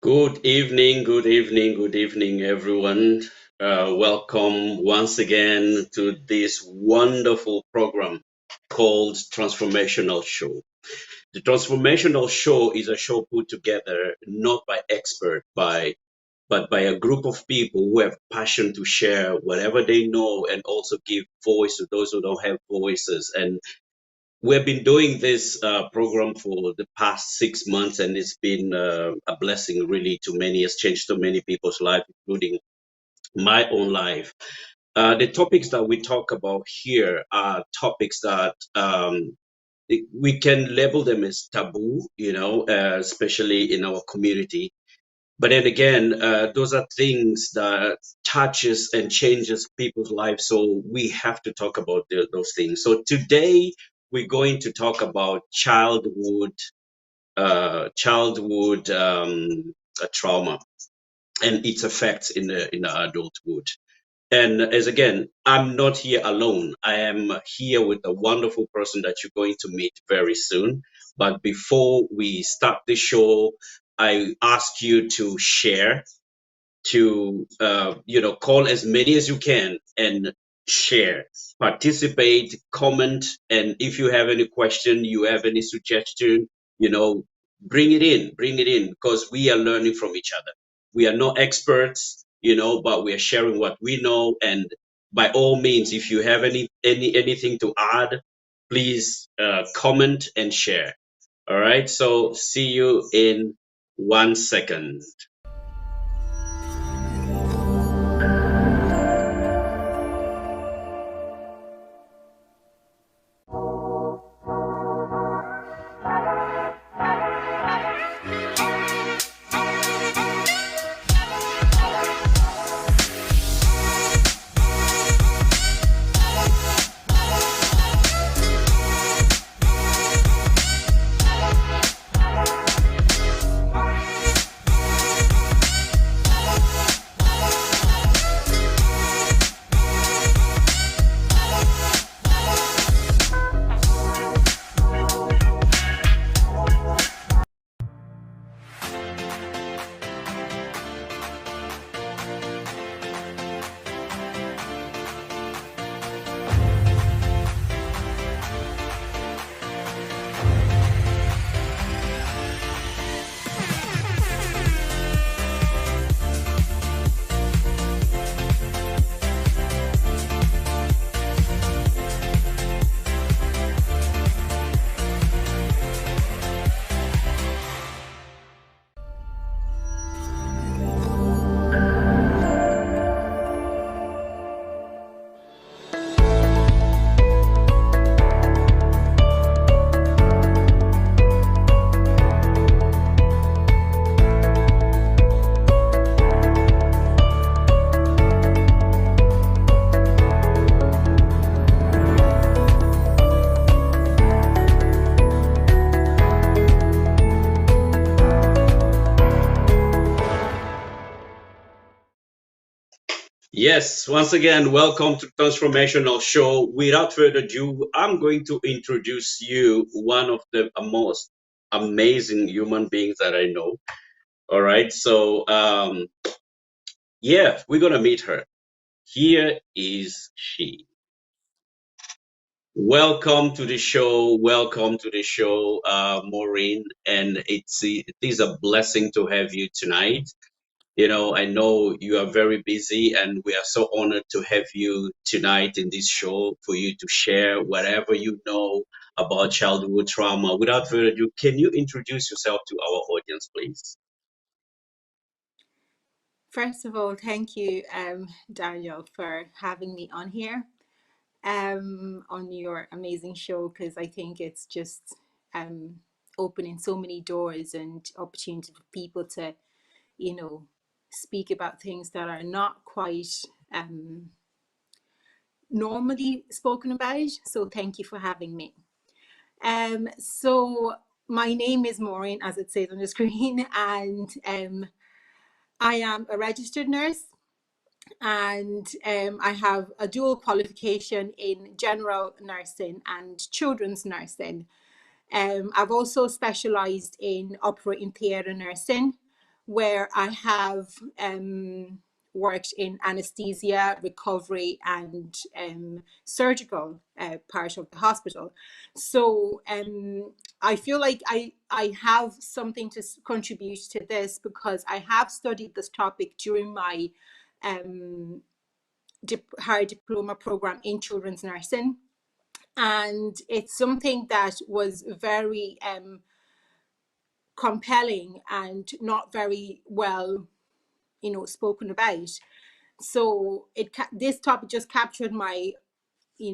Good evening, good evening, everyone. Welcome once again to this wonderful program called Transformational Show. The Transformational Show is a show put together not by expert, but by a group of people who have passion to share whatever they know and also give voice to those who don't have voices. And we've been doing this program for the past 6 months, and it's been a blessing really to many. It's changed so many people's life, including my own life. The topics that we talk about here are topics that we can label them as taboo, especially in our community. But then again, those are things that touches and changes people's lives. So we have to talk about those things. So today we're going to talk about childhood trauma and its effects in the adulthood. And as again, I'm not here alone. I am here with a wonderful person that you're going to meet very soon. But before we start the show, I ask you to share, to call as many as you can and share, participate, comment, and if you have any question, you have any suggestion, you know bring it in because we are learning from each other. We are not experts, but we are sharing what we know. And by all means, if you have anything to add, please comment and share. All right, so see you in 1 second. Yes, once again, welcome to Transformational Show. Without further ado, I'm going to introduce you one of the most amazing human beings that I know. All right, so yeah, we're gonna meet her. Here is she. Welcome to the show. Welcome to the show, Maureen. And it is a blessing to have you tonight. I know you are very busy, and we are so honored to have you tonight in this show for you to share whatever you know about childhood trauma. Without further ado, can you introduce yourself to our audience, please? First of all, thank you, Daniel, for having me on here, on your amazing show, because I think it's just opening so many doors and opportunities for people to, you know, speak about things that are not quite normally spoken about. So thank you for having me. So my name is Maureen, as it says on the screen, and I am a registered nurse, and I have a dual qualification in general nursing and children's nursing. I've also specialised in operating theatre nursing, where I have worked in anesthesia, recovery, and surgical part of the hospital. So I feel like I have something to contribute to this because I have studied this topic during my um, higher diploma program in children's nursing. And it's something that was very compelling and not very well, spoken about. So this topic just captured my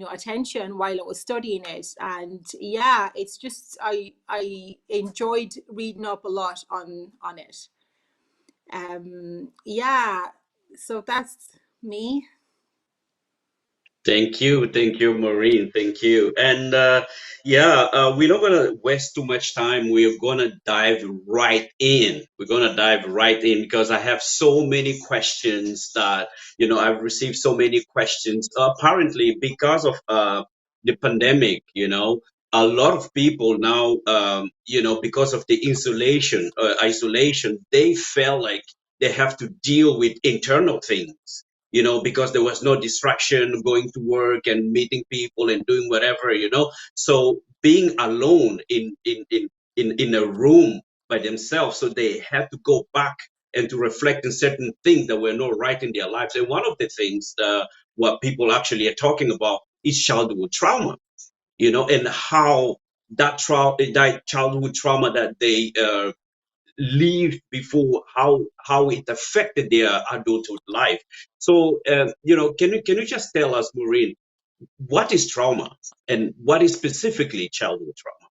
attention while I was studying it. And yeah, it's just I enjoyed reading up a lot on it. Yeah, so that's me. Thank you, Maureen. Thank you. And we're not gonna waste too much time. We're gonna dive right in. We're gonna dive right in because I have so many questions that I've received so many questions. Apparently, because of the pandemic, a lot of people now, because of the isolation, they felt like they have to deal with internal things, because there was no distraction going to work and meeting people and doing whatever, So being alone in a room by themselves, so they had to go back and to reflect on certain things that were not right in their lives. And one of the things what people actually are talking about is childhood trauma, and how that childhood trauma that they lived before, how it affected their adulthood life. So can you just tell us, Maureen, what is trauma and what is specifically childhood trauma?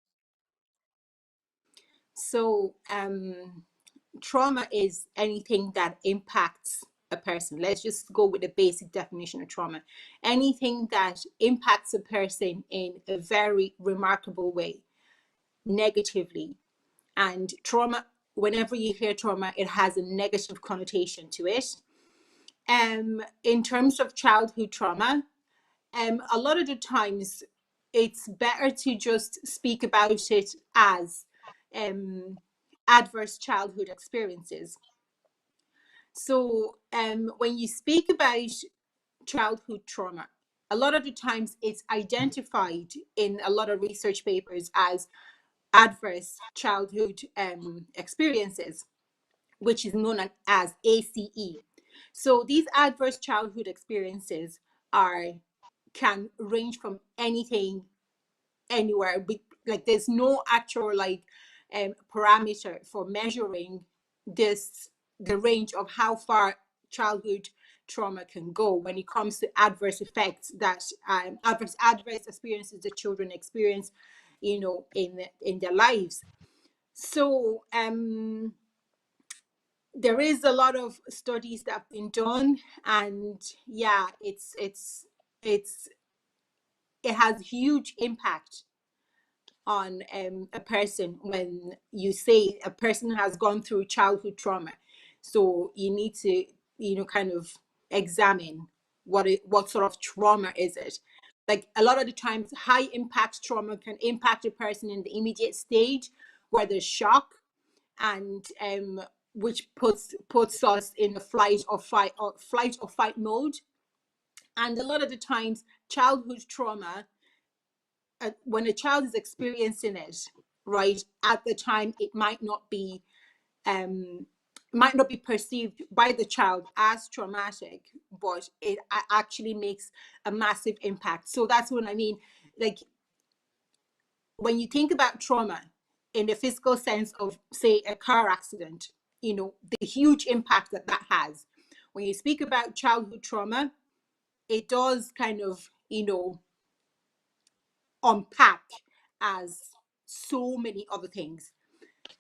So trauma is anything that impacts a person. Let's just go with the basic definition of trauma. Anything that impacts a person in a very remarkable way, negatively. And trauma, whenever you hear trauma, it has a negative connotation to it. In terms of childhood trauma, a lot of the times it's better to just speak about it as um, adverse childhood experiences. So when you speak about childhood trauma, a lot of the times it's identified in a lot of research papers as adverse childhood experiences, which is known as ACE. So these adverse childhood experiences are can range from anything, anywhere. Like there's no actual parameter for measuring this the range of how far childhood trauma can go when it comes to adverse effects that adverse experiences that children experience, in their lives. So there is a lot of studies that have been done, and yeah, it's it has huge impact on a person when you say a person has gone through childhood trauma. So you need to, kind of examine what sort of trauma is it. Like a lot of the times, high impact trauma can impact a person in the immediate stage where there's shock, and which puts us in a flight or fight mode. And a lot of the times, childhood trauma, when a child is experiencing it, right, at the time, it um, might not be perceived by the child as traumatic, but it actually makes a massive impact. So that's what I mean. Like when you think about trauma in the physical sense of, say, a car accident, the huge impact that that has. When you speak about childhood trauma, it does kind of, unpack as so many other things.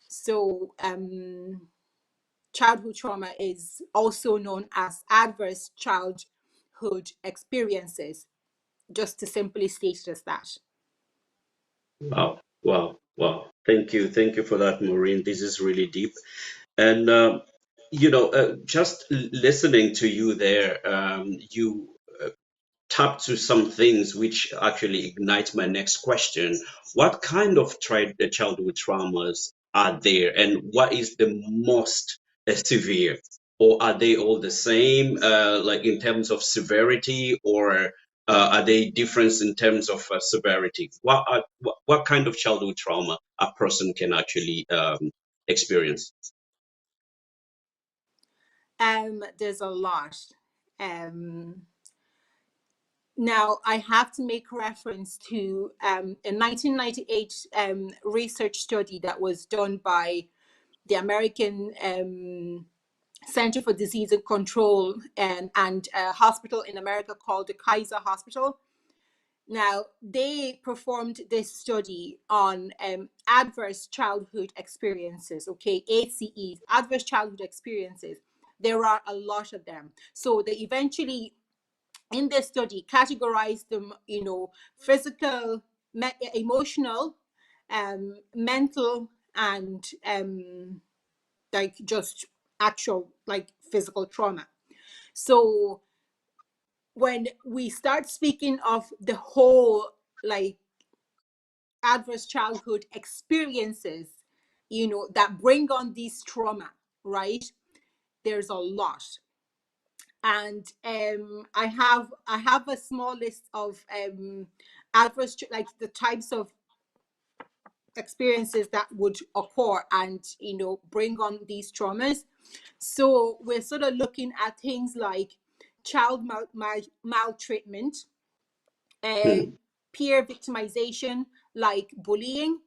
So, childhood trauma is also known as adverse childhood experiences, just to simply state it as that. Wow, wow, wow. Thank you for that, Maureen. This is really deep. And just listening to you there, you tap to some things which actually ignites my next question. What kind of childhood traumas are there, and what is the most severe, or are they all the same, like in terms of severity, or are they different in terms of severity? What kind of childhood trauma a person can actually experience? There's a lot. Um, Now, I have to make reference to a 1998 research study that was done by the American Center for Disease and Control and a hospital in America called the Kaiser Hospital. Now, they performed this study on adverse childhood experiences, okay, ACEs, adverse childhood experiences. There are a lot of them. So they eventually in this study categorized them, physical, emotional, mental, and like just actual like physical trauma. So when we start speaking of the whole like adverse childhood experiences, that bring on these trauma, right? There's a lot. And I have a small list of adverse, like the types of experiences that would occur and bring on these traumas. So we're sort of looking at things like child maltreatment, uh, Hmm, peer victimization like bullying,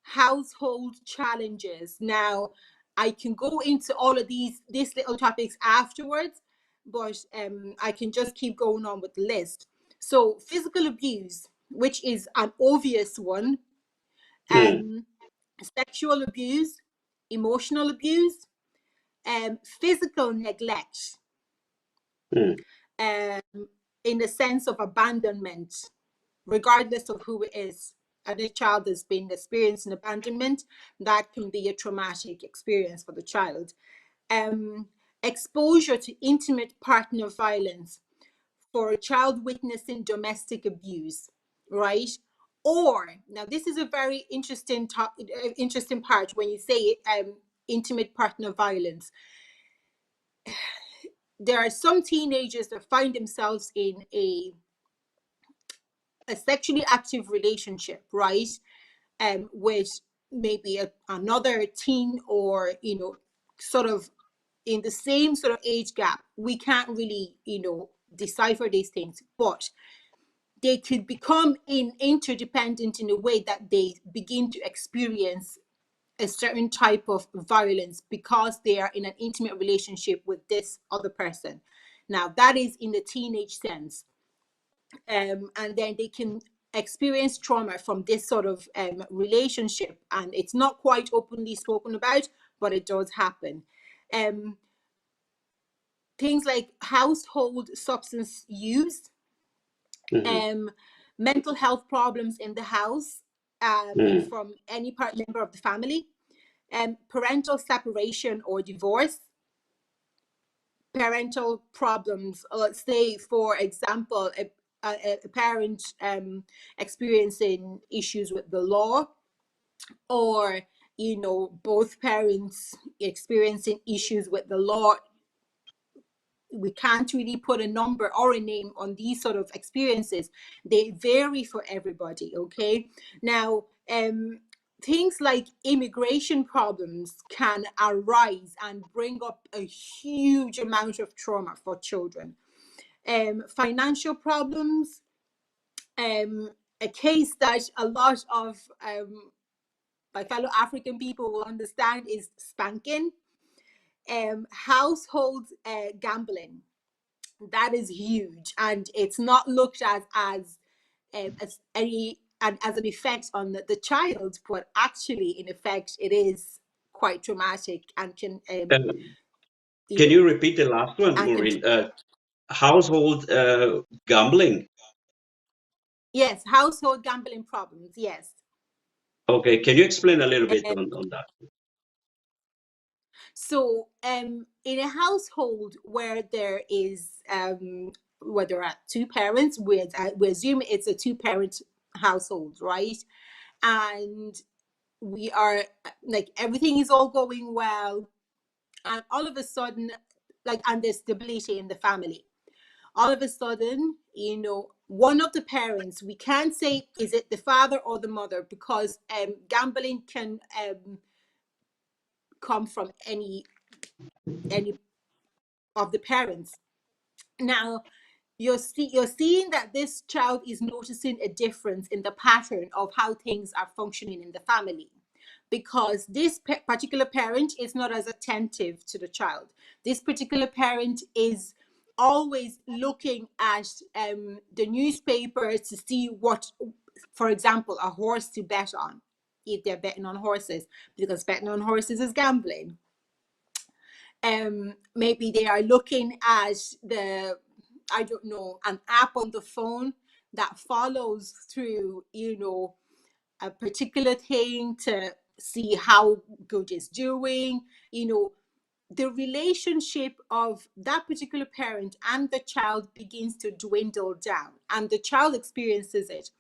household challenges. Now, I can go into all of these little topics afterwards, but I can just keep going on with the list. So, physical abuse, which is an obvious one, hmm, um, sexual abuse, emotional abuse, physical neglect, hmm, um, in the sense of abandonment, regardless of who it is. And a child has been experiencing abandonment, that can be a traumatic experience for the child. Um, Exposure to intimate partner violence for a child witnessing domestic abuse, right? Or now this is a very interesting part when you say intimate partner violence. There are some teenagers that find themselves in a sexually active relationship, right? With maybe another teen, or sort of in the same sort of age gap. We can't really decipher these things, but they could become interdependent in a way that they begin to experience a certain type of violence because they are in an intimate relationship with this other person. Now that is in the teenage sense, and then they can experience trauma from this sort of relationship, and it's not quite openly spoken about, but it does happen. um, Things like household substance use, hmm, um, mental health problems in the house, hmm, from any part member of the family, parental separation or divorce, parental problems. Let's say, for example, a parent experiencing issues with the law, or both parents experiencing issues with the law. We can't really put a number or a name on these sort of experiences. They vary for everybody. Okay. Now, things like immigration problems can arise and bring up a huge amount of trauma for children. Financial problems, a case that a lot of my fellow African people will understand is spanking. Household gambling, that is huge, and it's not looked at as any and as an effect on the child, but actually in effect it is quite traumatic and can Um, you can know you repeat the last one, and can Maureen? Household gambling. yes, household gambling problems, yes. Okay, can you explain a little bit um, on that? so in a household where there is where there are two parents, we assume it's a two parent household, right? And we are like everything is all going well, and all of a sudden, like, and there's stability in the family. All of a sudden, one of the parents, we can't say is it the father or the mother, because gambling can come from any of the parents. Now, you're seeing that this child is noticing a difference in the pattern of how things are functioning in the family, because this particular parent is not as attentive to the child. This particular parent is always looking at the newspaper to see what, for example, a horse to bet on, if they're betting on horses, because betting on horses is gambling. Maybe they are looking at I don't know, an app on the phone that follows through, a particular thing to see how good it's doing. The relationship of that particular parent and the child begins to dwindle down, and the child experiences it.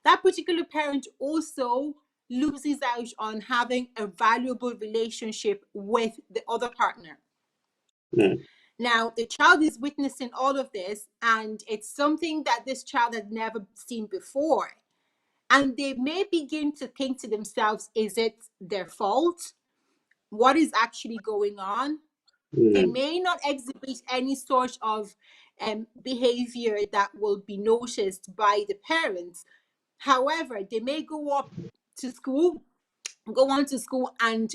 That particular parent also loses out on having a valuable relationship with the other partner. mm, Now, the child is witnessing all of this, and it's something that this child had never seen before. And they may begin to think to themselves, is it their fault? What is actually going on? They mm, may not exhibit any sort of behavior that will be noticed by the parents. However, they may go on to school and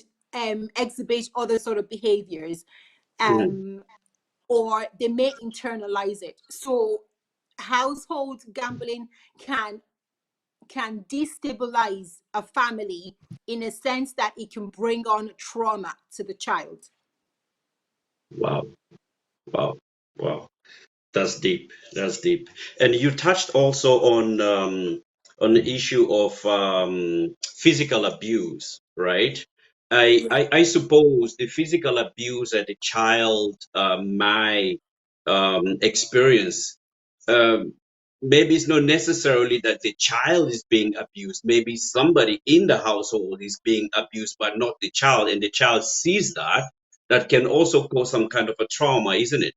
exhibit other sort of behaviors. mm. Or they may internalize it. So household gambling can destabilize a family, in a sense that it can bring on trauma to the child. Wow, wow, wow. That's deep. That's deep. And you touched also on the issue of physical abuse, right? Yeah, I suppose the physical abuse that a child might experience, um, maybe it's not necessarily that the child is being abused. Maybe somebody in the household is being abused, but not the child, and the child sees that. That can also cause some kind of a trauma, isn't it?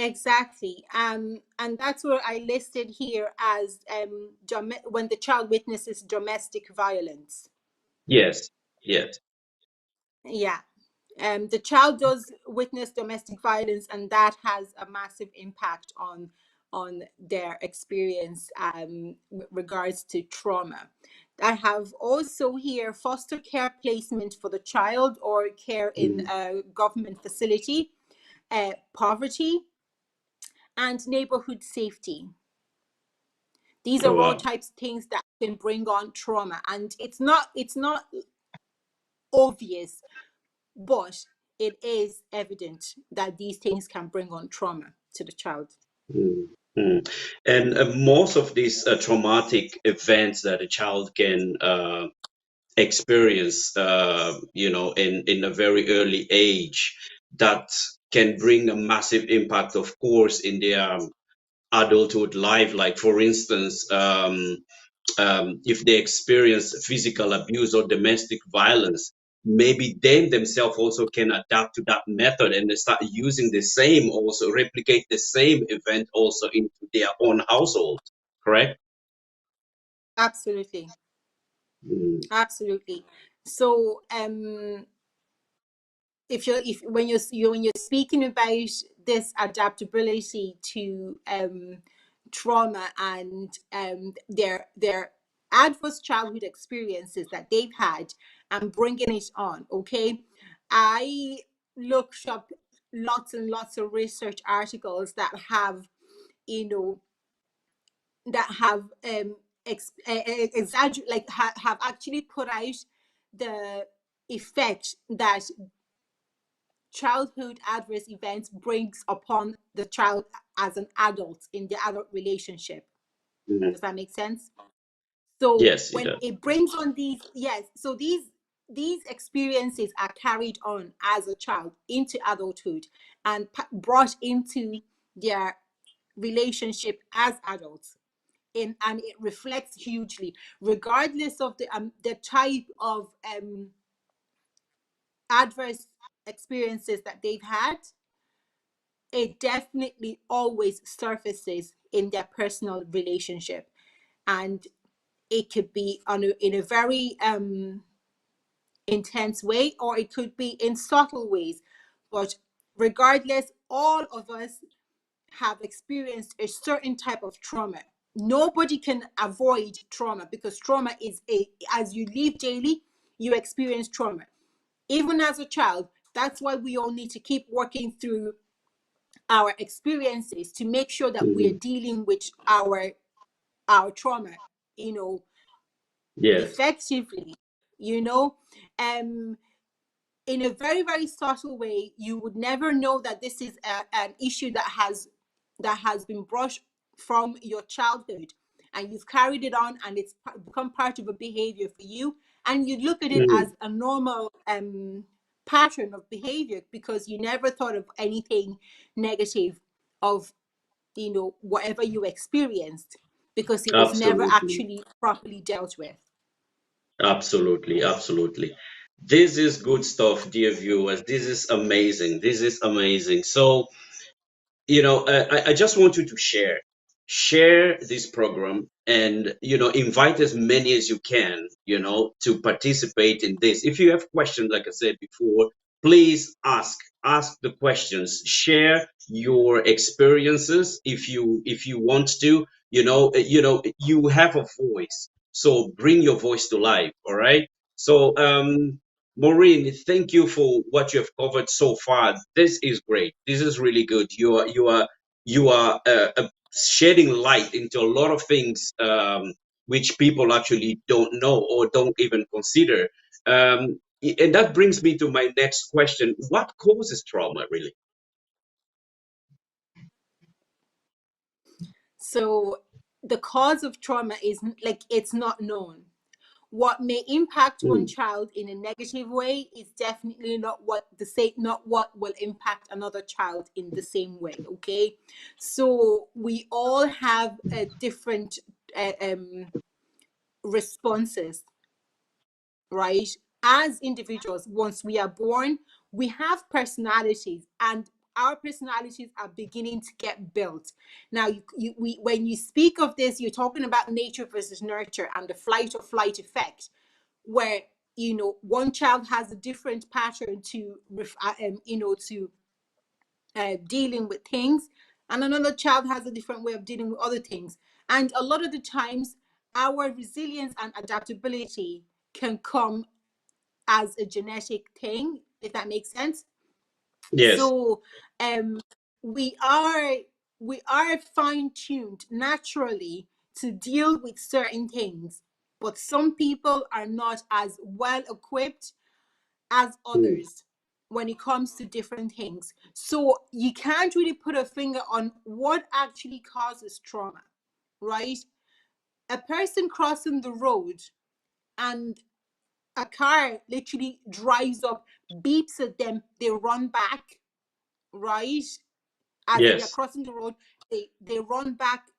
exactly. And that's what I listed here as when the child witnesses domestic violence. Yes, yes. Yeah. The child does witness domestic violence, and that has a massive impact on their experience regards to trauma. I have also here foster care placement for the child, or care in Mm. a government facility, poverty, and neighborhood safety. These Oh, are all wow. types of things that can bring on trauma, and it's not obvious, but it is evident that these things can bring on trauma to the child. Mm, mm. And most of these traumatic events that a child can experience, in a very early age, that can bring a massive impact, of course, in their adulthood life. Like, for instance, if they experience physical abuse or domestic violence, maybe they themselves also can adapt to that method, and they start using the same, also replicate the same event also into their own household. Correct? Absolutely. Mm, Absolutely. So if when you're speaking about this adaptability to trauma, and their adverse childhood experiences that they've had, and bringing it on, okay, I looked up lots and lots of research articles that have, you know that have exaggerate, like have actually put out the effect that childhood adverse events brings upon the child as an adult in the adult relationship. mm. Does that make sense? So Yes, it when does. it brings on these, yes, so these experiences are carried on as a child into adulthood, and brought into their relationship as adults. And it reflects hugely, regardless of the type of adverse experiences that they've had, it definitely always surfaces in their personal relationship. And it could be in a very intense way, or it could be in subtle ways. But regardless, all of us have experienced a certain type of trauma. Nobody can avoid trauma, because trauma is as you live daily, you experience trauma. Even as a child, that's why we all need to keep working through our experiences to make sure that we're Mm. dealing with our trauma, you know, Yes. effectively, you know. Um, in a very, very subtle way, you would never know that this is an issue that has been brushed from your childhood, and you've carried it on, and it's become part of a behavior for you, and you look at it Mm. as a normal pattern of behavior, because you never thought of anything negative of, you know, whatever you experienced, because it was never Absolutely. actually properly dealt with. Absolutely. Absolutely. This is good stuff, dear viewers. This is amazing. This is amazing. So, I just want you to share this program, and invite as many as you can, to participate in this. If you have questions, like I said before, please ask the questions, share your experiences. If you want to, you have a voice, so bring your voice to life. All right. So, Maureen, thank you for what you have covered so far. This is great. This is really good. You are shedding light into a lot of things, which people actually don't know or don't even consider. And that brings me to my next question: what causes trauma, really? So the cause of trauma is, like, it's not known. What may impact one Mm. child in a negative way is definitely not what will impact another child in the same way. Okay, so we all have different responses, right? As individuals, once we are born, we have personalities, and our personalities are beginning to get built. Now, when you speak of this, you're talking about nature versus nurture and the flight or flight effect, where, one child has a different pattern to dealing with things, and another child has a different way of dealing with other things. And a lot of the times, our resilience and adaptability can come as a genetic thing, if that makes sense. Yes. So um we are we are fine-tuned naturally to deal with certain things, but some people are not as well equipped as Mm. others when it comes to different things. So you can't really put a finger on what actually causes trauma, right? A person crossing the road, and a car literally drives up, beeps at them, they run back, right? As they are Yes. crossing the road, they run back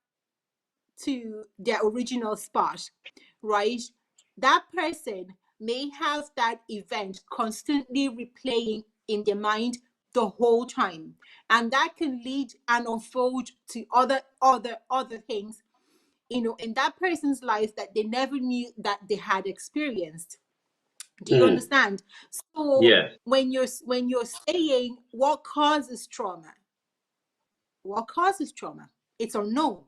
to their original spot, right? That person may have that event constantly replaying in their mind the whole time, and that can lead and unfold to other things, in that person's life, that they never knew that they had experienced. Do you Mm. understand? So Yes. when you're saying what causes trauma, it's unknown,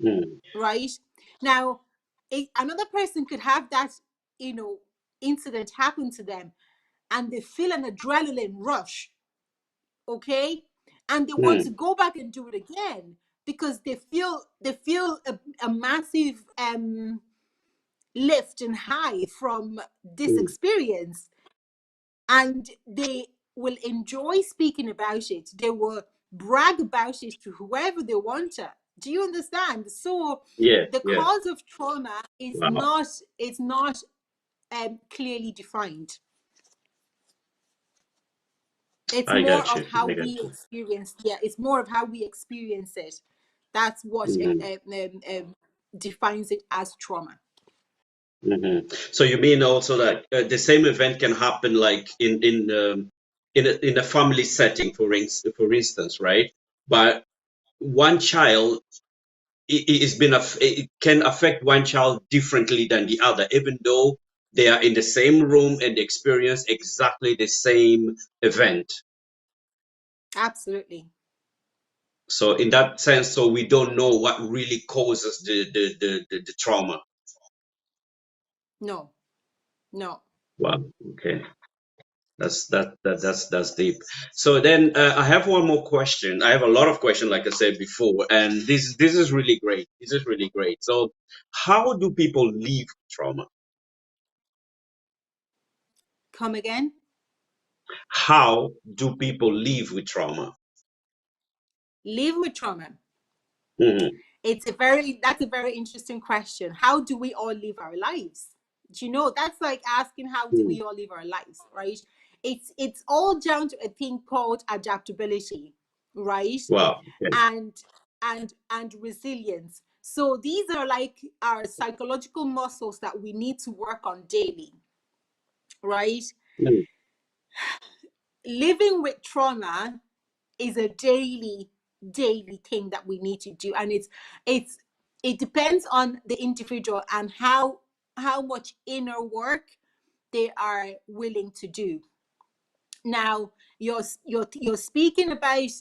Mm. right? Now, another person could have that, you know, incident happen to them, and they feel an adrenaline rush, okay, and they want to Mm. go back and do it again, because they feel a massive lift and high from this Mm. experience, and they will enjoy speaking about it. They will brag about it to whoever they want to. Do you understand? So Yes. the Yes. cause of trauma Wow. is not clearly defined. It's I more got of you. how I got we you. experience. Yeah, it's more of how we experience it. That's what Mm. defines it as trauma. So you mean also that the same event can happen like in a family setting, for instance, right? But one child is been it can affect one child differently than the other, even though they are in the same room and experience exactly the same event. Absolutely. So in that sense, so we don't know what really causes the trauma. No, no. Wow. Okay. That's deep. So then I have one more question. I have a lot of questions, like I said before, and this is really great. This is really great. So, how do people live trauma? Come again? How do people live with trauma? Live with trauma. Hmm. That's a very interesting question. How do we all live our lives? Do you know, that's like asking how do we all live our lives, right? It's all down to a thing called adaptability, right? Wow. Okay. And and resilience. So these are like our psychological muscles that we need to work on daily, right? Mm. Living with trauma is a daily thing that we need to do, and it's it depends on the individual and how much inner work they are willing to do. Now you're speaking about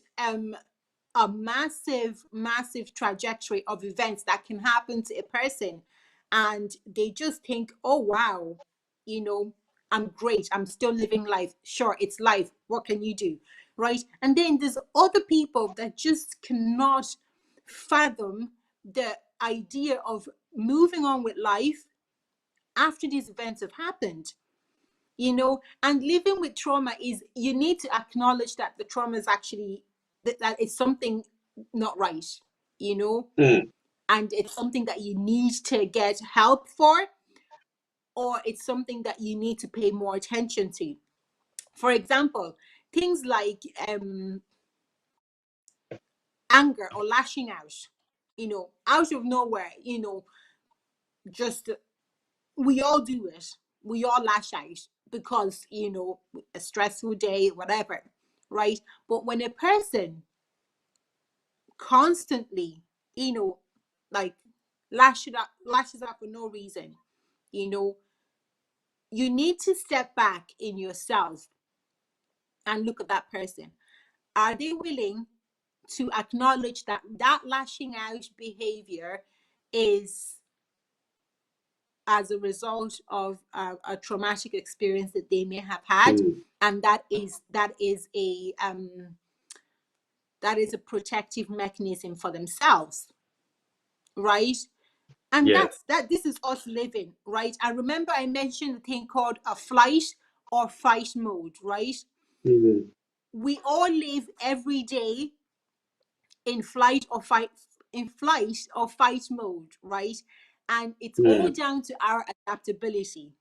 a massive trajectory of events that can happen to a person, and they just think, oh wow, you know, I'm great, I'm still living life. Sure, it's life, what can you do, right? And then there's other people that just cannot fathom the idea of moving on with life after these events have happened, and living with trauma is, you need to acknowledge that the trauma is actually, that it's something not right, you know Mm. and it's something that you need to get help for, or it's something that you need to pay more attention to. For example, things like anger or lashing out, out of nowhere, just, we all do it. We all lash out because, a stressful day, whatever, right? But when a person constantly, you know, like lashes out for no reason, you know, you need to step back in yourself and look at that person. Are they willing to acknowledge that that lashing out behavior is as a result of a traumatic experience that they may have had, Mm. and that is a protective mechanism for themselves, right? And Yeah. this is us living, right? And remember, I mentioned a thing called a flight or fight mode, right? Mm. We all live every day in flight or fight mode, right? And it's all Mm. down to our adaptability.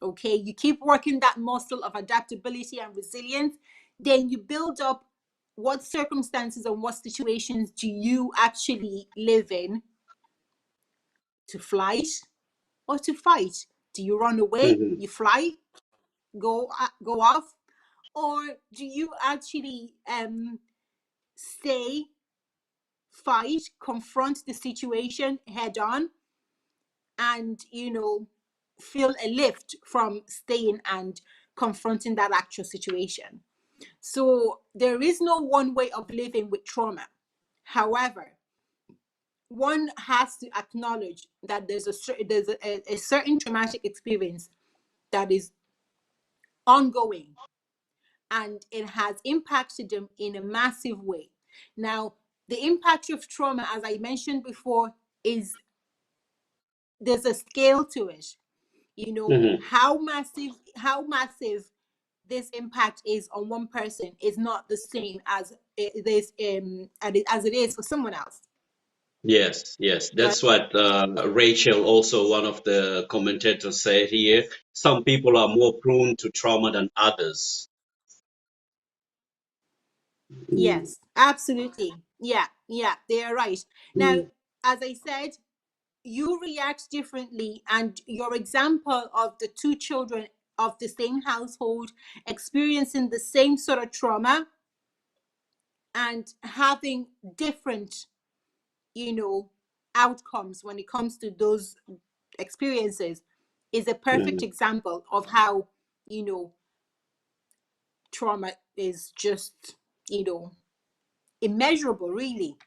Okay, you keep working that muscle of adaptability and resilience, then you build up, what circumstances and what situations do you actually live in, to flight or to fight? Do you run away, Mm. you fly, go off, or do you actually stay, fight, confront the situation head on, and feel a lift from staying and confronting that actual situation? So there is no one way of living with trauma. However, one has to acknowledge that there's a certain traumatic experience that is ongoing, and it has impacted them in a massive way. Now, the impact of trauma, as I mentioned before, is, there's a scale to it. Mm. How massive this impact is on one person is not the same as it is for someone else, Yes, yes. right? That's what Rachel, also one of the commentators, said here. Some people are more prone to trauma than others. Mm. Yes, absolutely. Yeah, yeah, they are right. Now, Mm. as I said, you react differently, and your example of the two children of the same household experiencing the same sort of trauma and having different, you know, outcomes when it comes to those experiences is a perfect Mm. example of how, you know, trauma is just, you know, immeasurable, really.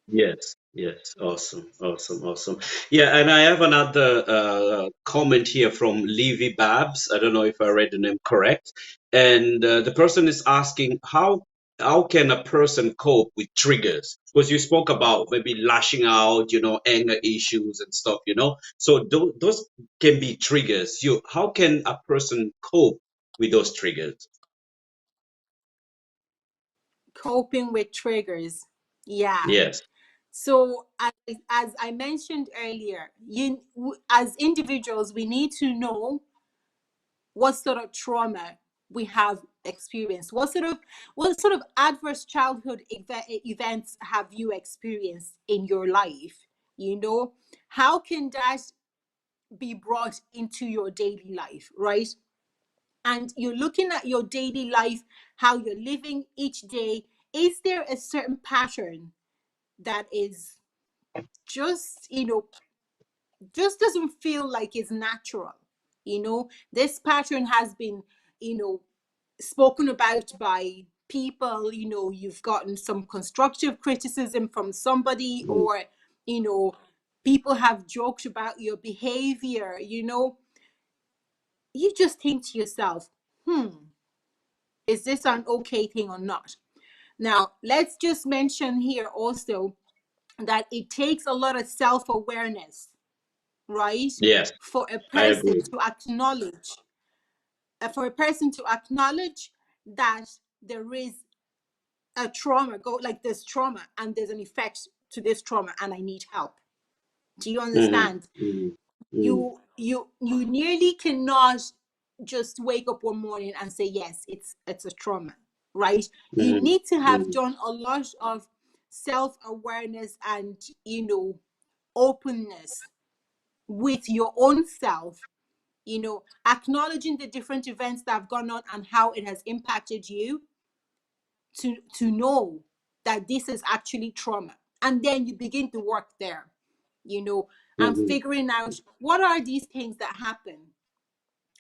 Yes, yes, awesome, awesome, awesome. Yeah, and I have another comment here from Levy Babs. I don't know if I read the name correct. And the person is asking how can a person cope with triggers? Because you spoke about maybe lashing out, anger issues and stuff, So those can be triggers. How can a person cope with those triggers? Coping with triggers. Yeah. Yes. So as I mentioned earlier, as individuals, we need to know what sort of trauma we have experienced. What sort of adverse childhood events have you experienced in your life? You know, how can that be brought into your daily life, right? And you're looking at your daily life, how you're living each day. Is there a certain pattern that is just, just doesn't feel like it's natural? This pattern has been, you know, spoken about by people. You've gotten some constructive criticism from somebody, Mm, or, you know, people have joked about your behavior. You just think to yourself, is this an okay thing or not? Now, let's just mention here also that it takes a lot of self awareness, right? yes, For a I person agree. to acknowledge, that there is a trauma, go like there's trauma and there's an effect to this trauma and I need help. Do you Hmm. understand? Hmm. You nearly cannot just wake up one morning and say yes, it's a trauma, right? You Mm, need to have mm, done a lot of self-awareness and, openness with your own self, acknowledging the different events that have gone on and how it has impacted you, to know that this is actually trauma. And then you begin to work there, you know and mhm, figuring out what are these things that happen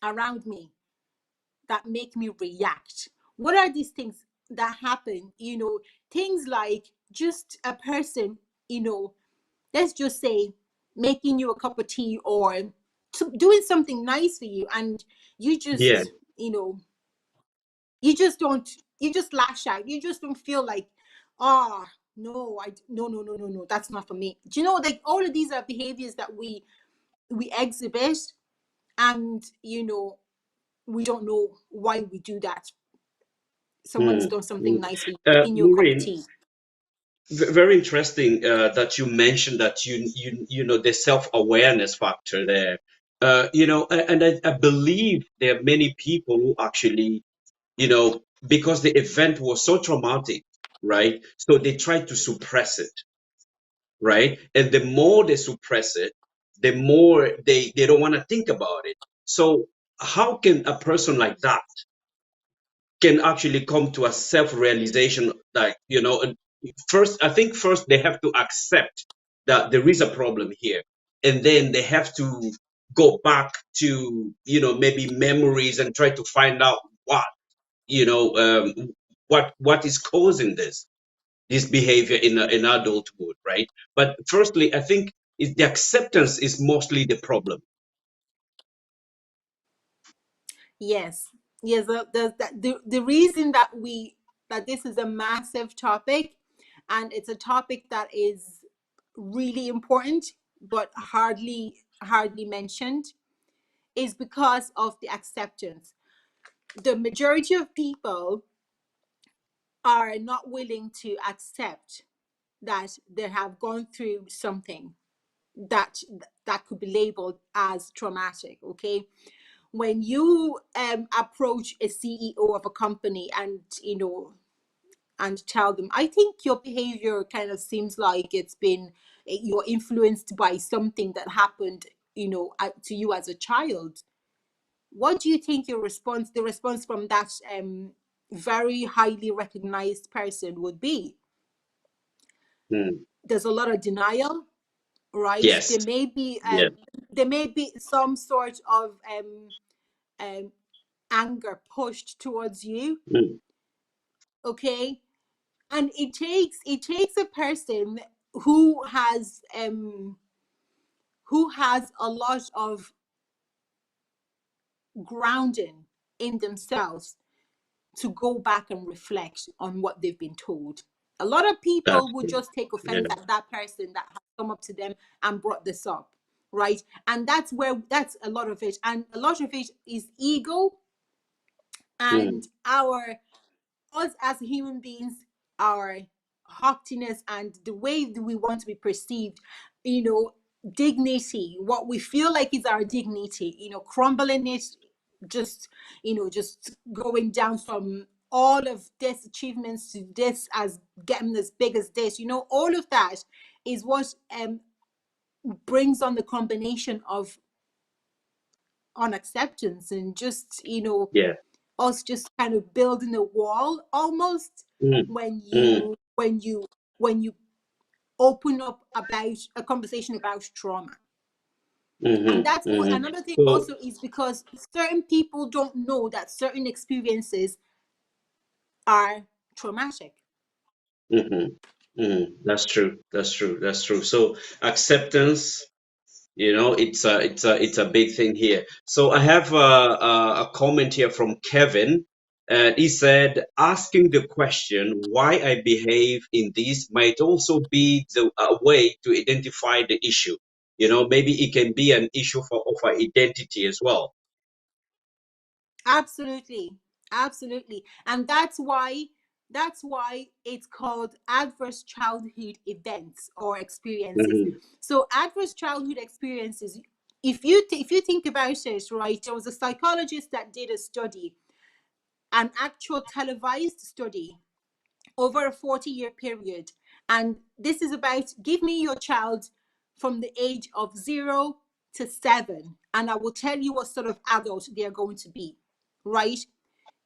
around me that make me react. What are these things that happen? Things like just a person, let's just say, making you a cup of tea, or doing something nice for you, and you yeah. just, don't, you just lash out. You just don't feel like, ah, no, no, no, no, no, no, that's not for me. Do you know, like, all of these are behaviors that we exhibit, and, we don't know why we do that. Someone's Mm, done something mm. nice for you, making you a cup of Maureen, tea. very interesting that you mentioned that the self-awareness factor there. And I believe there are many people who actually, because the event was so traumatic, right? So they try to suppress it, right? And the more they suppress it, the more they don't want to think about it. So how can a person like that can actually come to a self-realization, like, and first they have to accept that there is a problem here, and then they have to go back to, maybe memories and try to find out you know um, what is causing this behavior in adulthood, right? But firstly, I think the acceptance is mostly the problem. Yes, yes. The reason that this is a massive topic, and it's a topic that is really important but hardly mentioned, is because of the acceptance. The majority of people are not willing to accept that they have gone through something that that could be labeled as traumatic. Okay, when you approach a CEO of a company, and and tell them, I think your behavior kind of seems like you're influenced by something that happened, to you as a child. What do you think the response from that very highly recognized person would be? Mm. There's a lot of denial, right? Yes. Yeah. There may be some sort of um, anger pushed towards you, Mm. okay? And it takes a person who has a lot of grounding in themselves to go back and reflect on what they've been told. A lot of people That's would true. just take Yeah. offense at that person that has come up to them and brought this up, right? And that's a lot of it. And a lot of it is ego Mm. and our us as human beings, our haughtiness and the way that we want to be perceived, you know, dignity, what we feel like is our dignity, crumbling it, just, just going down from all of this achievements to this as getting as big as this, all of that is what brings on the combination of unacceptance and just, Yeah. us just kind of building a wall almost Mm. when Mm. you open up about a conversation about trauma. And Mm-hmm. that's Mm-hmm. another thing So. also is because certain people don't know that certain experiences are traumatic. Mm-hmm. Mm-hmm. That's true. That's true. That's true. So acceptance, it's a big thing here. So I have a comment here from Kevin. He said, asking the question why I behave in this might also be a way to identify the issue. Maybe it can be an issue of our identity as well. Absolutely. Absolutely. And that's why it's called adverse childhood events or experiences. Hmm. So adverse childhood experiences, if you think about it, right, there was a psychologist that did a study, an actual televised study over a 40-year period. And this is about give me your child from the age of 0 to 7, and I will tell you what sort of adult they are going to be, right?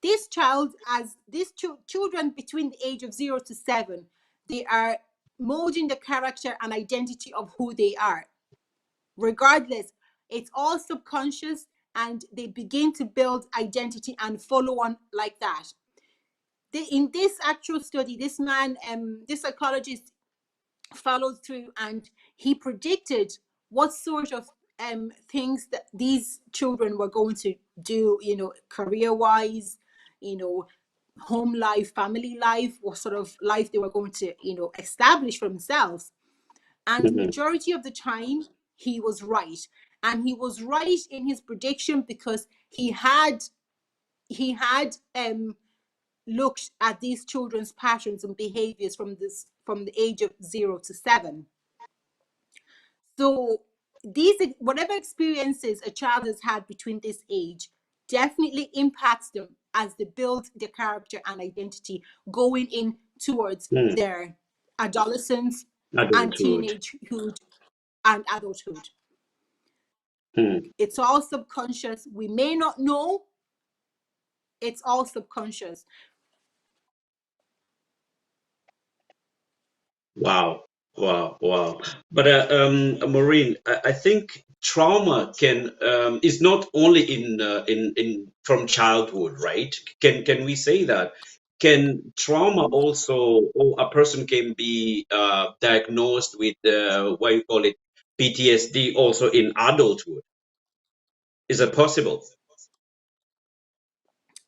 This child, as these children between the age of 0 to 7, they are molding the character and identity of who they are. Regardless, it's all subconscious, and they begin to build identity and follow on like that. In this actual study, this psychologist followed through, and he predicted what sort of things that these children were going to do, career wise, you know, home life, family life, what sort of life they were going to, establish for themselves. And Hmm. majority of the time, he was right. And he was right in his prediction because he had looked at these children's patterns and behaviors from the age of 0 to 7. So these whatever experiences a child has had between this age definitely impacts them as they build their character and identity going in towards Mm. their adolescence and Adulthood. teenagehood and adulthood. Mm. It's all subconscious. We may not know, it's all subconscious. Wow, wow, wow. But Maureen, I think trauma is not only in from childhood, right? Can we say that? Can trauma also, or a person can be diagnosed with what you call it, PTSD also in adulthood? Is it possible?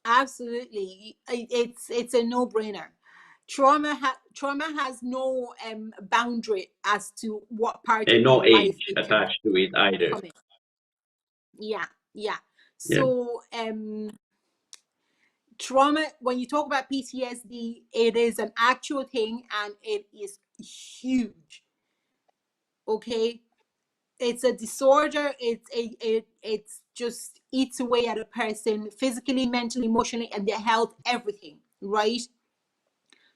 Absolutely. It's a no-brainer. Trauma has no boundary as to what part And of no your life age it can attached to it either. come in. Yeah, yeah. Yeah. So trauma, when you talk about PTSD, it is an actual thing and it is huge. Okay? It's a disorder. It's just eats away at a person physically, mentally, emotionally, and their health, everything, right?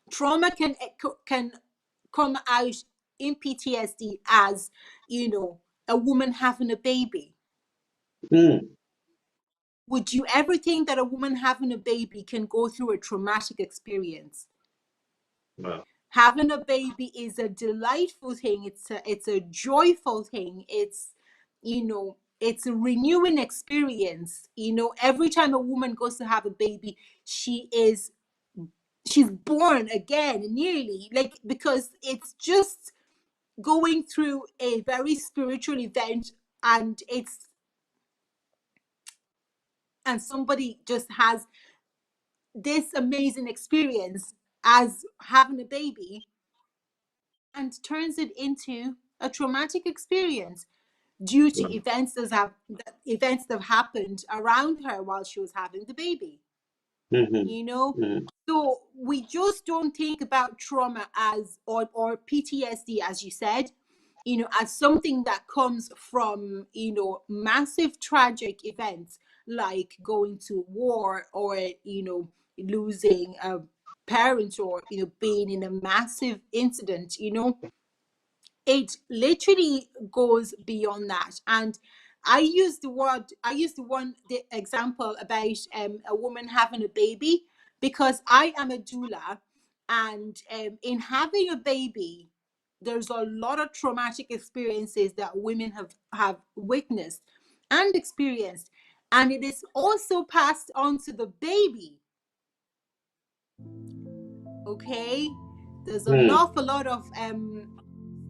Trauma can come out in PTSD as, a woman having a baby. Mm. Would you ever think that a woman having a baby can go through a traumatic experience? Wow. Having a baby is a delightful thing. It's a joyful thing. It's a renewing experience. Every time a woman goes to have a baby, she's born again, nearly, like, because it's just going through a very spiritual event, and somebody just has this amazing experience as having a baby and turns it into a traumatic experience due to Wow. events that have happened around her while she was having the baby. Mm-hmm. you know Mm. so we just don't think about trauma as, or PTSD, as you said, as something that comes from, massive tragic events, like going to war, or losing a parent, or being in a massive incident. It literally goes beyond that. And I used the example about a woman having a baby, because I am a doula, and in having a baby, there's a lot of traumatic experiences that women have witnessed and experienced, and it is also passed on to the baby. Okay, there's an Mm. awful lot of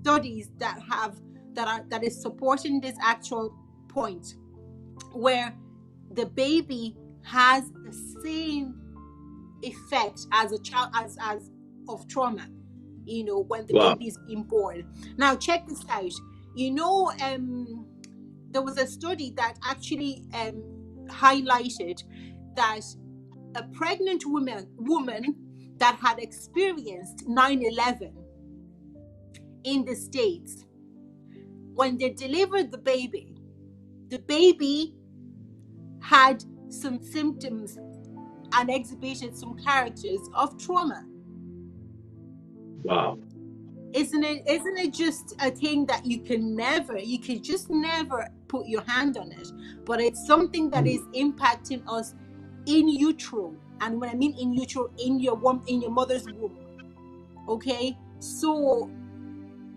studies that is supporting this actual point, where the baby has the same effect as a child, as of trauma, when the Wow. baby is being born. Now check this out. you know there was a study that actually highlighted that a pregnant woman that had experienced 9/11 in the States, when they delivered the baby had some symptoms and exhibited some characters of trauma. Wow. Isn't it just a thing that you can just never put your hand on it, but it's something that Mm. is impacting us in utero. And when I mean in utero, in your mother's womb. Okay, so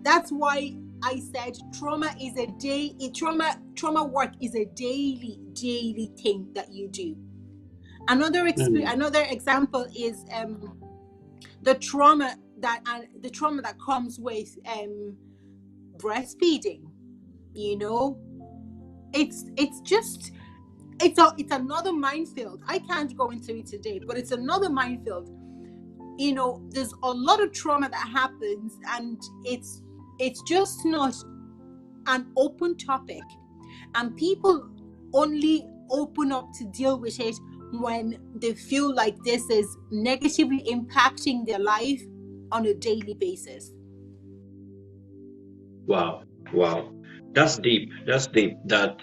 that's why I said trauma work is a daily thing that you do. Mm. Another example is the trauma that comes with breastfeeding. You know, it's just it's another minefield. I can't go into it today, but it's another minefield. There's a lot of trauma that happens, and it's just not an open topic, and people only open up to deal with it when they feel like this is negatively impacting their life on a daily basis. Wow. Wow. That's deep. That's deep. That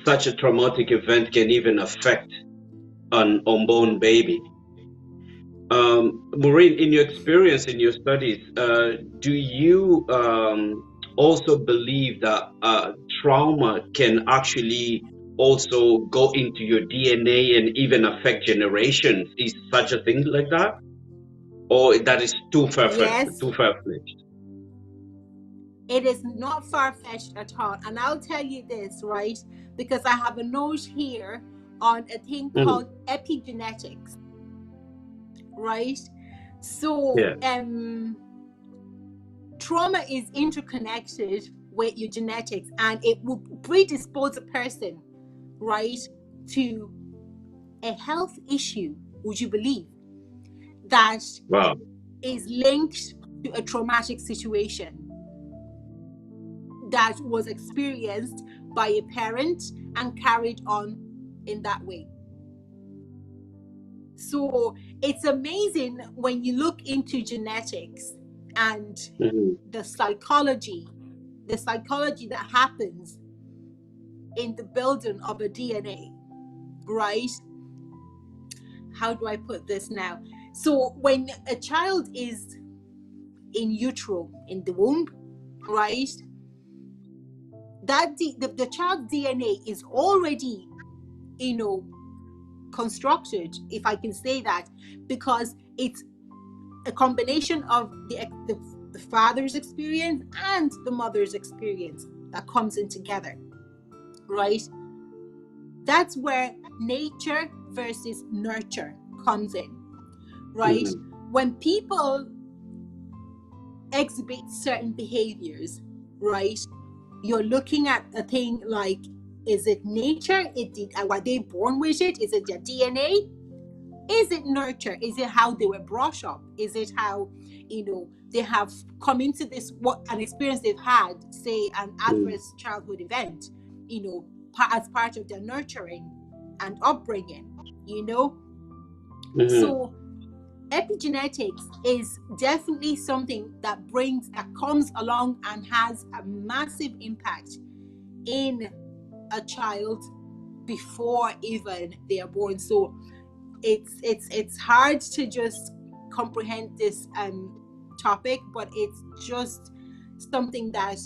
such a traumatic event can even affect an unborn baby. Maureen, in your experience, in your studies, do you also believe that trauma can actually also go into your DNA and even affect generations? Is such a thing like that, or that is Yes, too far-fetched? it is not far-fetched at all, and I'll tell you this, right? Because I have a note here on a thing Mm. called epigenetics, right? So Yeah. trauma is interconnected with your genetics, and it will predispose a person, right, to a health issue, would you believe, that Wow. is linked to a traumatic situation that was experienced by a parent and carried on in that way. So it's amazing when you look into genetics and Hmm. the psychology, that happens in the building of a DNA, right? How do I put this now? So when a child is in utero, in the womb, right, that the child's DNA is already, constructed, if I can say that, because it's a combination of the father's experience and the mother's experience that comes in together, right? That's where nature versus nurture comes in, right? When people exhibit certain behaviors, right, you're looking at a thing like, is it nature? Were they born with it? Is it their DNA? Is it nurture? Is it how they were brought up? Is it how, they have come into this, what an experience they've had, say an adverse childhood event, as part of their nurturing and upbringing, So epigenetics is definitely something that comes along and has a massive impact in a child before even they are born. So it's hard to just comprehend this topic, but it's just something that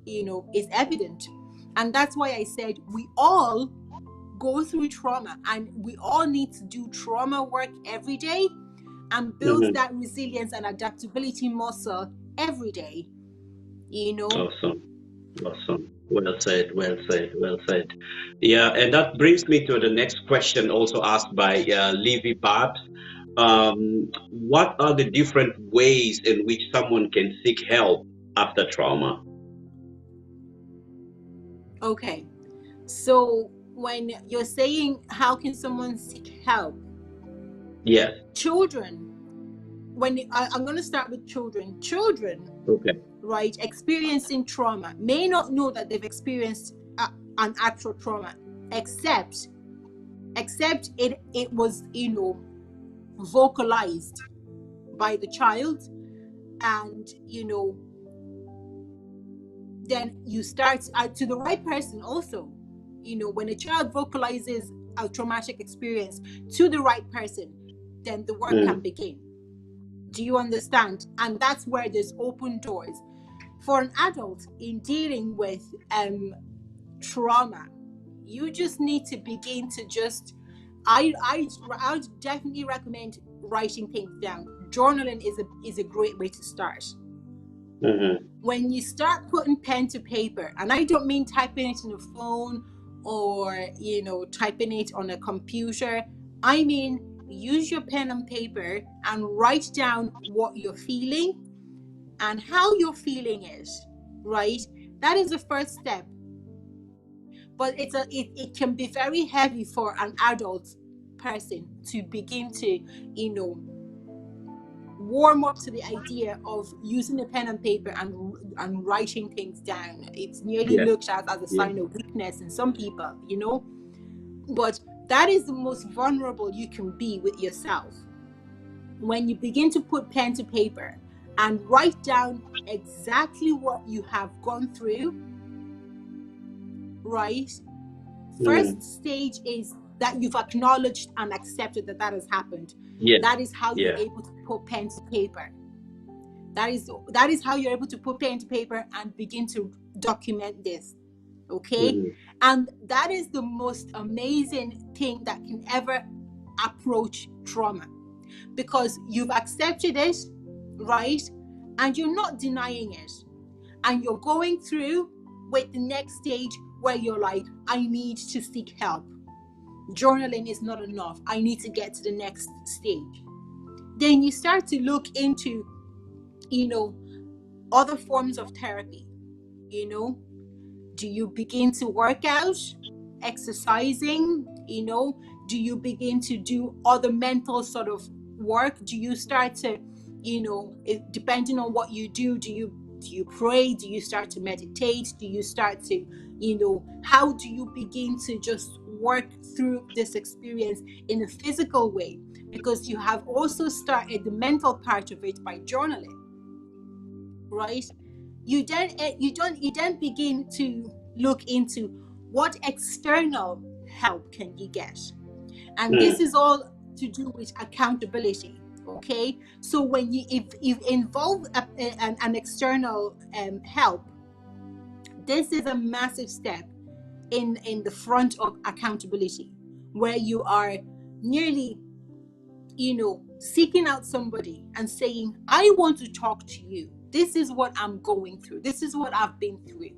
is evident. And that's why I said we all go through trauma, and we all need to do trauma work every day and build that resilience and adaptability muscle every day. Awesome. Awesome. Well said, well said, well said. Yeah, and that brings me to the next question, also asked by Livy Babs. What are the different ways in which someone can seek help after trauma? Okay, so when you're saying how can someone seek help, Yes. children, I'm going to start with children. Okay. Right, experiencing trauma may not know that they've experienced an actual trauma, except it was vocalized by the child, and then you start to the right person also. When a child vocalizes a traumatic experience to the right person, then the work can begin. Do you understand? And that's where there's open doors for an adult in dealing with trauma. You just need to begin to just I would definitely recommend writing things down. Journaling is a great way to start. When you start putting pen to paper, and I don't mean typing it in a phone or typing it on a computer, I mean use your pen and paper and write down what you're feeling and how you're feeling it, right? That is the first step. But it can be very heavy for an adult person to begin to warm up to the idea of using a pen and paper and writing things down. It's nearly looked at as a sign of weakness in some people, but that is the most vulnerable you can be with yourself. When you begin to put pen to paper and write down exactly what you have gone through, right? First stage is that you've acknowledged and accepted that has happened. That is how you're able to put pen to paper. That is how you're able to put pen to paper and begin to document this. Okay? And that is the most amazing thing that can ever approach trauma, because you've accepted it, right? And you're not denying it. And you're going through with the next stage where you're like, I need to seek help. Journaling is not enough. I need to get to the next stage. Then you start to look into, other forms of therapy. Do you begin to work out, exercising? Do you begin to do other mental sort of work? Do you start to, depending on what you do you pray? Do you start to meditate? Do you start to, how do you begin to just work through this experience in a physical way? Because you have also started the mental part of it by journaling, right? You then begin to look into what external help can you get. And this is all to do with accountability. Okay, so when you involve an external help, this is a massive step in the front of accountability, where you are nearly, seeking out somebody and saying, I want to talk to you. This is what I'm going through. This is what I've been through.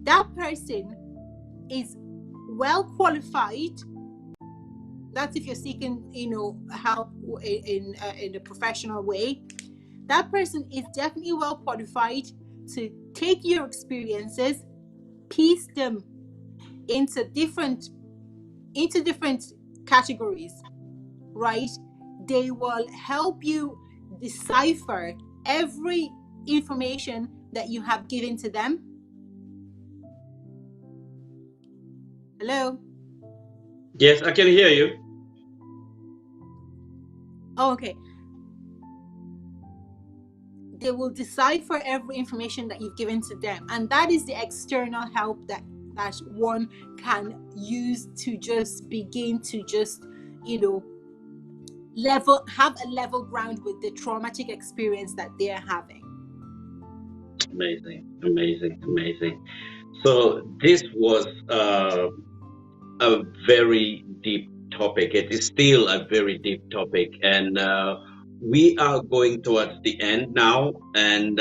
That person is well qualified. That's if you're seeking, help in a professional way. That person is definitely well qualified to take your experiences, piece them into different categories, right? They will help you decipher every information that you have given to them. Hello? Yes, I can hear you. Oh, okay. They will decipher every information that you've given to them, and that is the external help that one can use to just begin to just have a level ground with the traumatic experience that they're having. Amazing. So this was a very deep topic. It is still a very deep topic, and we are going towards the end now. And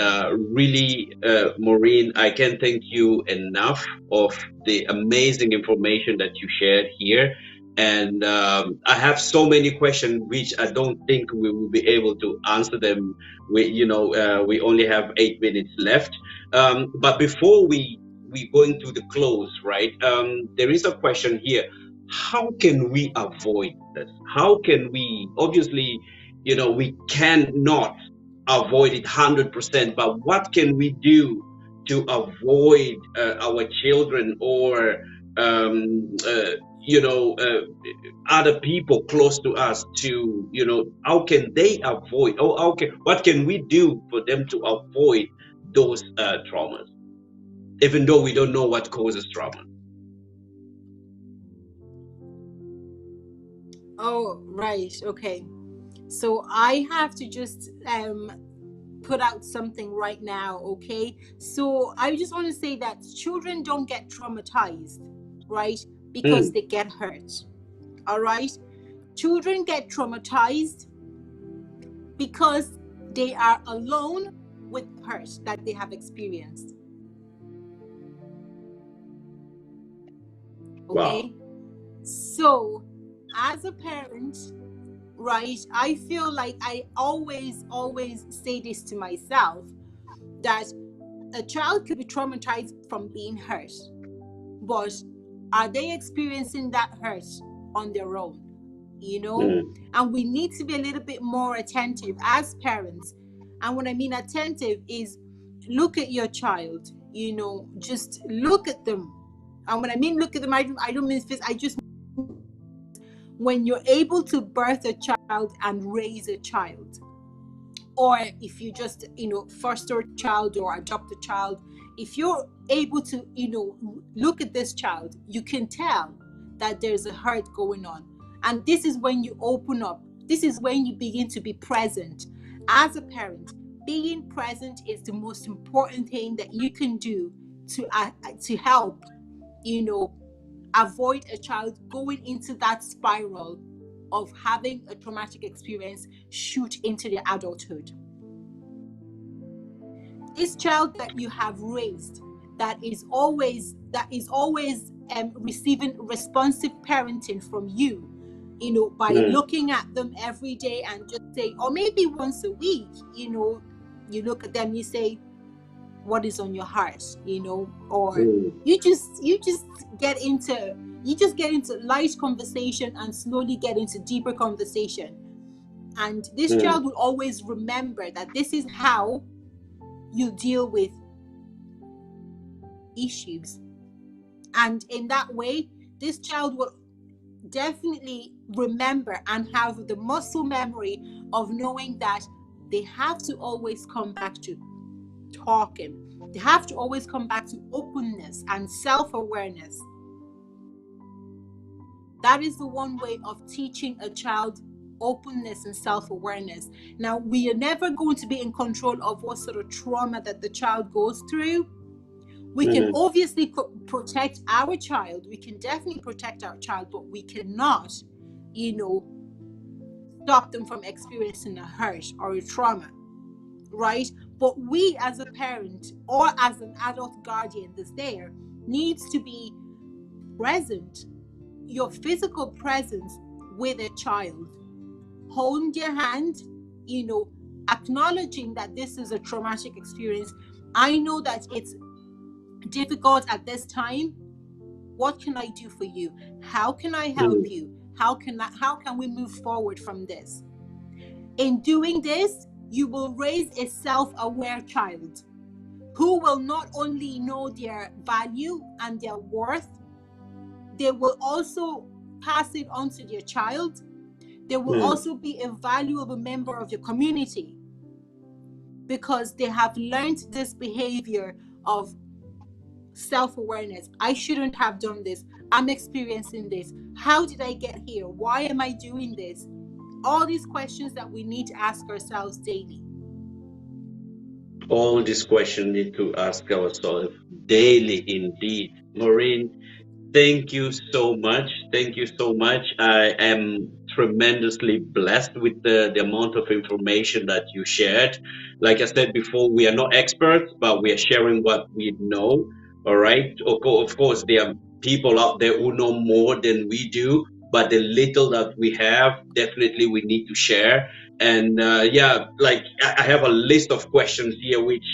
really, Maureen, I can't thank you enough of the amazing information that you shared here. And I have so many questions which I don't think we will be able to answer them. We only have 8 minutes left. But before we going to the close, right? There is a question here. How can we avoid this? How can we, obviously, we cannot avoid it 100%, but what can we do to avoid our children or, other people close to us to, how can they avoid, or what can we do for them to avoid those traumas, even though we don't know what causes trauma? Oh, right. Okay. So I have to just put out something right now, okay? So I just want to say that children don't get traumatized, right? Because they get hurt. All right? Children get traumatized because they are alone with hurt that they have experienced. Okay? Wow. So, as a parent, right, I feel like I always say this to myself, that a child could be traumatized from being hurt, but are they experiencing that hurt on their own? And we need to be a little bit more attentive as parents. And what I mean attentive is, look at your child, just look at them. And when I mean look at them, I don't mean this, I just, when you're able to birth a child and raise a child, or if you just foster a child or adopt a child, if you're able to look at this child, you can tell that there's a hurt going on. And this is when you open up. This is when you begin to be present. As a parent, being present is the most important thing that you can do to help avoid a child going into that spiral of having a traumatic experience shoot into their adulthood. This child that you have raised, that is always receiving responsive parenting from you, by looking at them every day and just say, or maybe once a week, you look at them, you say, what is on your heart, or you just get into light conversation and slowly get into deeper conversation. And this child will always remember that this is how you deal with issues. And in that way, this child will definitely remember and have the muscle memory of knowing that they have to always come back to talking. They have to always come back to openness and self-awareness. That is the one way of teaching a child openness and self-awareness. Now, we are never going to be in control of what sort of trauma that the child goes through. We can obviously protect our child. We can definitely protect our child, but we cannot, stop them from experiencing a hurt or a trauma, right? But we as a parent or as an adult guardian that's there needs to be present, your physical presence with a child, holding their hand, acknowledging that this is a traumatic experience. I know that it's difficult at this time. What can I do for you? How can I help you? How can we move forward from this? In doing this, you will raise a self-aware child who will not only know their value and their worth, they will also pass it on to their child. They will also be a valuable member of your community because they have learned this behavior of self-awareness. I shouldn't have done this. I'm experiencing this. How did I get here? Why am I doing this? All these questions that we need to ask ourselves daily. All these questions need to ask ourselves daily indeed. Maureen, thank you so much. Thank you so much. I am tremendously blessed with the amount of information that you shared. Like I said before, we are not experts, but we are sharing what we know. All right. Of course, there are people out there who know more than we do, but the little that we have, definitely we need to share. And yeah, like I have a list of questions here, which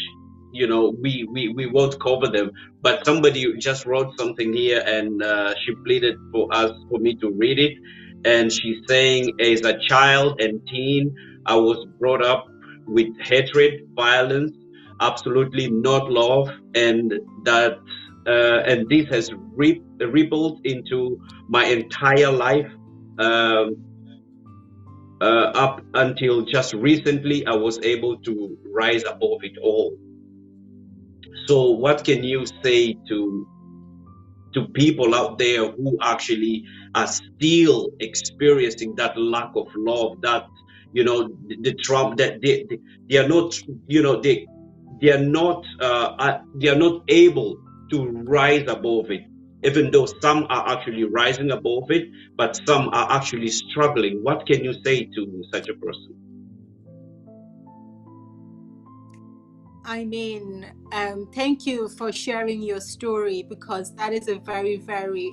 we won't cover them, but somebody just wrote something here, and she pleaded for me to read it. And she's saying, as a child and teen, I was brought up with hatred, violence, absolutely not love, and that and this has rippled into my entire life. Up until just recently, I was able to rise above it all. So what can you say to people out there who actually are still experiencing that lack of love, that the trauma, that they are not, they are not able to rise above it, even though some are actually rising above it, but some are actually struggling. What can you say to such a person? I mean, thank you for sharing your story, because that is a very, very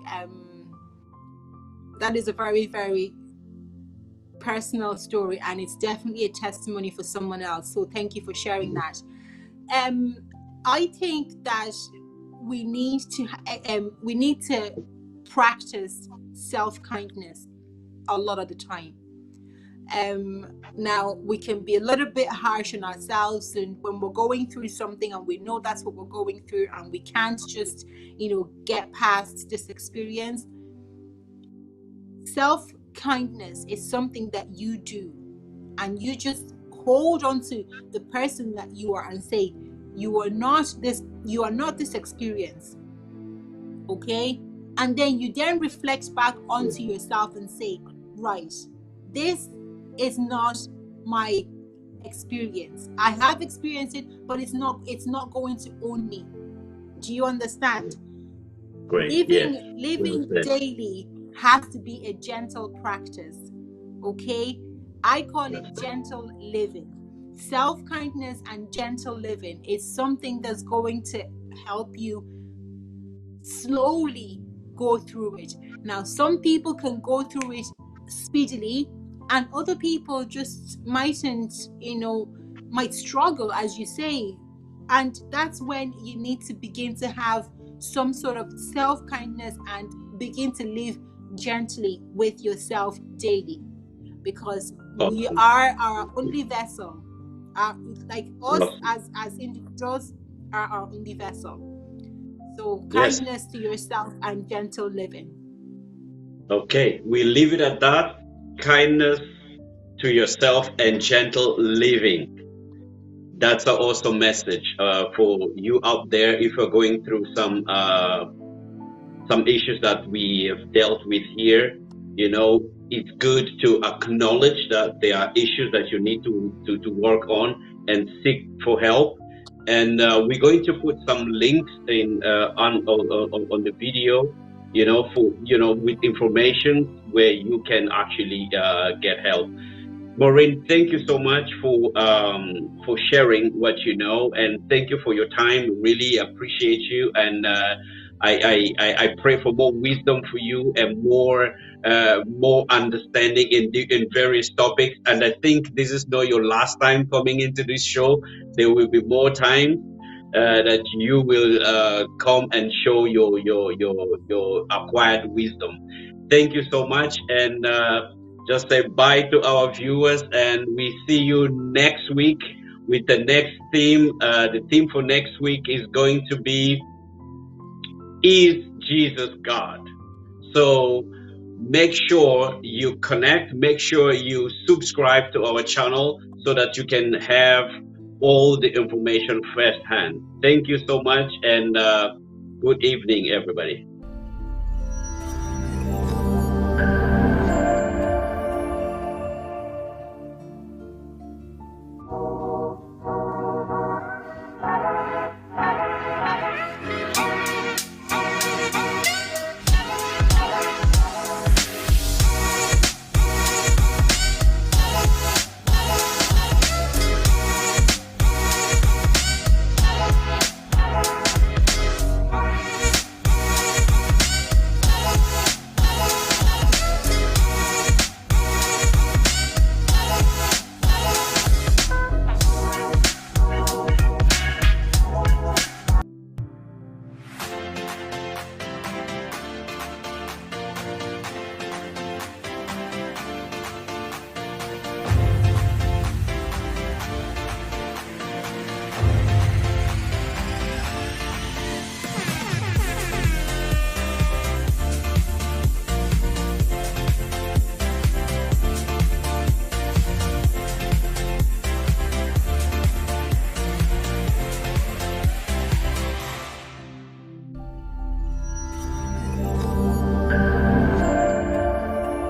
personal story, and it's definitely a testimony for someone else. So thank you for sharing that. I think that we need to practice self-kindness a lot of the time. Now we can be a little bit harsh on ourselves, and when we're going through something and we know that's what we're going through and we can't just get past this experience, self-kindness is something that you do, and you just hold on to the person that you are and say, you are not this experience, okay? And then you reflect back onto yourself and say, right, this is not my experience. I have experienced it, but it's not going to own me. Do you understand? Great. Living daily has to be a gentle practice, okay? I call it gentle living. Self-kindness and gentle living is something that's going to help you slowly go through it. Now, some people can go through it speedily, and other people just might struggle, as you say. And that's when you need to begin to have some sort of self-kindness and begin to live gently with yourself daily, because we are our only vessel. Like us as individuals are our only vessel. So kindness to yourself and gentle living. Okay, we leave it at that. Kindness to yourself and gentle living. That's an awesome message for you out there. If you're going through some issues that we have dealt with here, it's good to acknowledge that there are issues that you need to work on and seek for help. And we're going to put some links in on the video, for with information where you can actually get help. Maureen, thank you so much for sharing what you know, and thank you for your time. Really appreciate you, and I pray for more wisdom for you and more understanding in various topics. And I think this is not your last time coming into this show. There will be more times that you will come and show your acquired wisdom. Thank you so much, and just say bye to our viewers, and we see you next week with the next theme. The theme for next week is going to be, is Jesus God? So make sure you connect, make sure you subscribe to our channel so that you can have all the information firsthand. Thank you so much, and good evening, everybody.